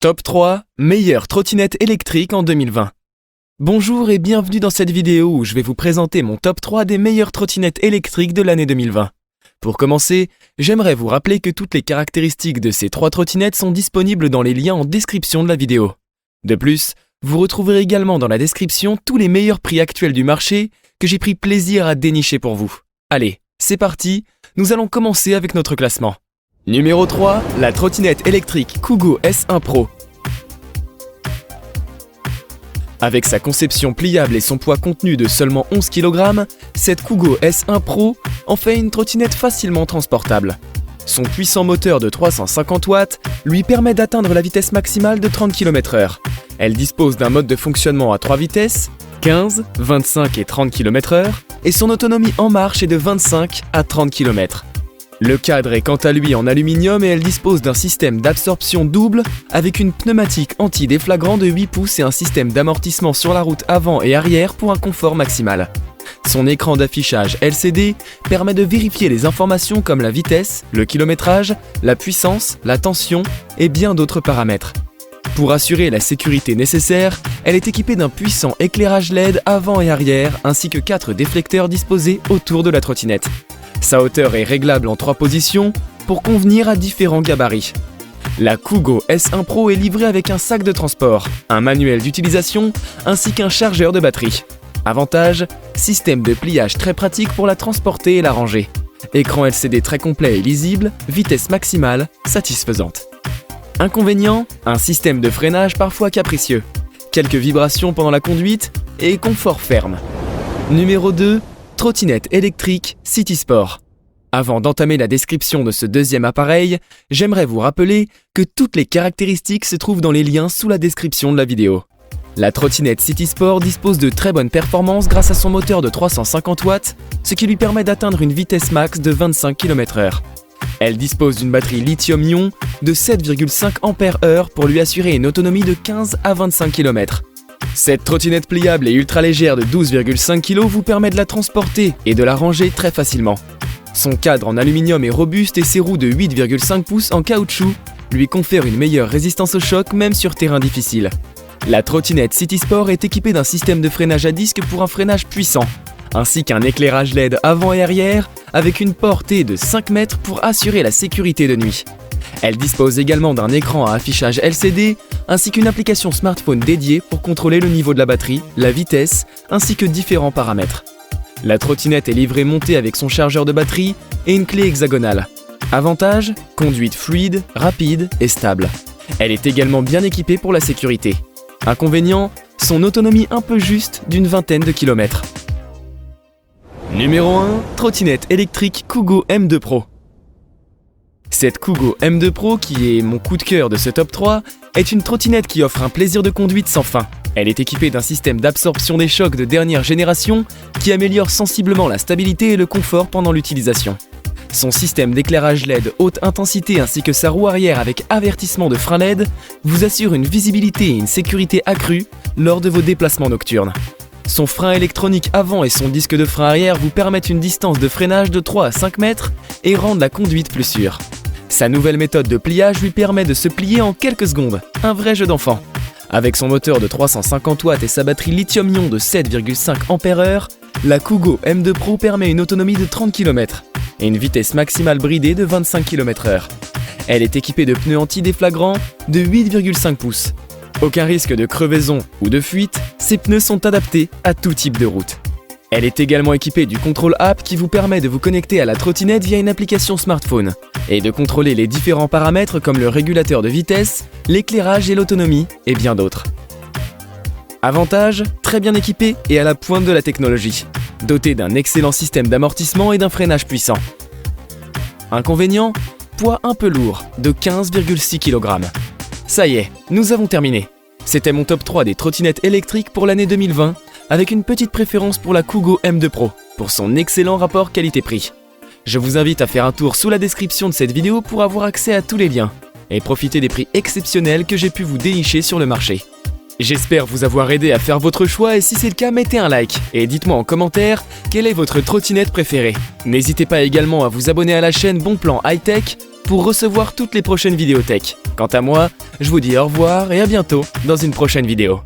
Top 3 meilleures trottinettes électriques en 2020. Bonjour et bienvenue dans cette vidéo où je vais vous présenter mon top 3 des meilleures trottinettes électriques de l'année 2020. Pour commencer, j'aimerais vous rappeler que toutes les caractéristiques de ces 3 trottinettes sont disponibles dans les liens en description de la vidéo. De plus, vous retrouverez également dans la description tous les meilleurs prix actuels du marché que j'ai pris plaisir à dénicher pour vous. Allez, c'est parti, nous allons commencer avec notre classement. Numéro 3, la trottinette électrique Kugo S1 Pro. Avec sa conception pliable et son poids contenu de seulement 11 kg, cette Kugo S1 Pro en fait une trottinette facilement transportable. Son puissant moteur de 350 watts lui permet d'atteindre la vitesse maximale de 30 km/h. Elle dispose d'un mode de fonctionnement à 3 vitesses, 15, 25 et 30 km/h, et son autonomie en marche est de 25 à 30 km. Le cadre est quant à lui en aluminium et elle dispose d'un système d'absorption double avec une pneumatique anti-déflagrant de 8 pouces et un système d'amortissement sur la route avant et arrière pour un confort maximal. Son écran d'affichage LCD permet de vérifier les informations comme la vitesse, le kilométrage, la puissance, la tension et bien d'autres paramètres. Pour assurer la sécurité nécessaire, elle est équipée d'un puissant éclairage LED avant et arrière ainsi que 4 déflecteurs disposés autour de la trottinette. Sa hauteur est réglable en 3 positions pour convenir à différents gabarits. La Kugo S1 Pro est livrée avec un sac de transport, un manuel d'utilisation ainsi qu'un chargeur de batterie. Avantage, système de pliage très pratique pour la transporter et la ranger. Écran LCD très complet et lisible, vitesse maximale satisfaisante. Inconvénient, un système de freinage parfois capricieux. Quelques vibrations pendant la conduite et confort ferme. Numéro 2. Trottinette électrique City Sport. Avant d'entamer la description de ce deuxième appareil, j'aimerais vous rappeler que toutes les caractéristiques se trouvent dans les liens sous la description de la vidéo. La trottinette City Sport dispose de très bonnes performances grâce à son moteur de 350 watts, ce qui lui permet d'atteindre une vitesse max de 25 km/h. Elle dispose d'une batterie lithium-ion de 7,5 Ah pour lui assurer une autonomie de 15 à 25 km. Cette trottinette pliable et ultra légère de 12,5 kg vous permet de la transporter et de la ranger très facilement. Son cadre en aluminium est robuste et ses roues de 8,5 pouces en caoutchouc lui confèrent une meilleure résistance au choc même sur terrain difficile. La trottinette City Sport est équipée d'un système de freinage à disque pour un freinage puissant, ainsi qu'un éclairage LED avant et arrière avec une portée de 5 mètres pour assurer la sécurité de nuit. Elle dispose également d'un écran à affichage LCD ainsi qu'une application smartphone dédiée pour contrôler le niveau de la batterie, la vitesse ainsi que différents paramètres. La trottinette est livrée montée avec son chargeur de batterie et une clé hexagonale. Avantage, conduite fluide, rapide et stable. Elle est également bien équipée pour la sécurité. Inconvénient, son autonomie un peu juste d'une vingtaine de kilomètres. Numéro 1, trottinette électrique Kugo M2 Pro. Cette Kugo M2 Pro, qui est mon coup de cœur de ce top 3, est une trottinette qui offre un plaisir de conduite sans fin. Elle est équipée d'un système d'absorption des chocs de dernière génération qui améliore sensiblement la stabilité et le confort pendant l'utilisation. Son système d'éclairage LED haute intensité ainsi que sa roue arrière avec avertissement de frein LED vous assurent une visibilité et une sécurité accrue lors de vos déplacements nocturnes. Son frein électronique avant et son disque de frein arrière vous permettent une distance de freinage de 3 à 5 mètres et rendent la conduite plus sûre. Sa nouvelle méthode de pliage lui permet de se plier en quelques secondes, un vrai jeu d'enfant. Avec son moteur de 350 watts et sa batterie lithium-ion de 7,5 Ah, la Kugo M2 Pro permet une autonomie de 30 km et une vitesse maximale bridée de 25 km/h. Elle est équipée de pneus anti-déflagrants de 8,5 pouces. Aucun risque de crevaison ou de fuite, ces pneus sont adaptés à tout type de route. Elle est également équipée du contrôle app qui vous permet de vous connecter à la trottinette via une application smartphone et de contrôler les différents paramètres comme le régulateur de vitesse, l'éclairage et l'autonomie et bien d'autres. Avantage, très bien équipée et à la pointe de la technologie, dotée d'un excellent système d'amortissement et d'un freinage puissant. Inconvénient, poids un peu lourd, de 15,6 kg. Ça y est, nous avons terminé. C'était mon top 3 des trottinettes électriques pour l'année 2020, avec une petite préférence pour la Kugo M2 Pro, pour son excellent rapport qualité-prix. Je vous invite à faire un tour sous la description de cette vidéo pour avoir accès à tous les liens, et profiter des prix exceptionnels que j'ai pu vous dénicher sur le marché. J'espère vous avoir aidé à faire votre choix et si c'est le cas, mettez un like et dites-moi en commentaire quelle est votre trottinette préférée. N'hésitez pas également à vous abonner à la chaîne Bon Plan High Tech pour recevoir toutes les prochaines vidéos tech. Quant à moi, je vous dis au revoir et à bientôt dans une prochaine vidéo.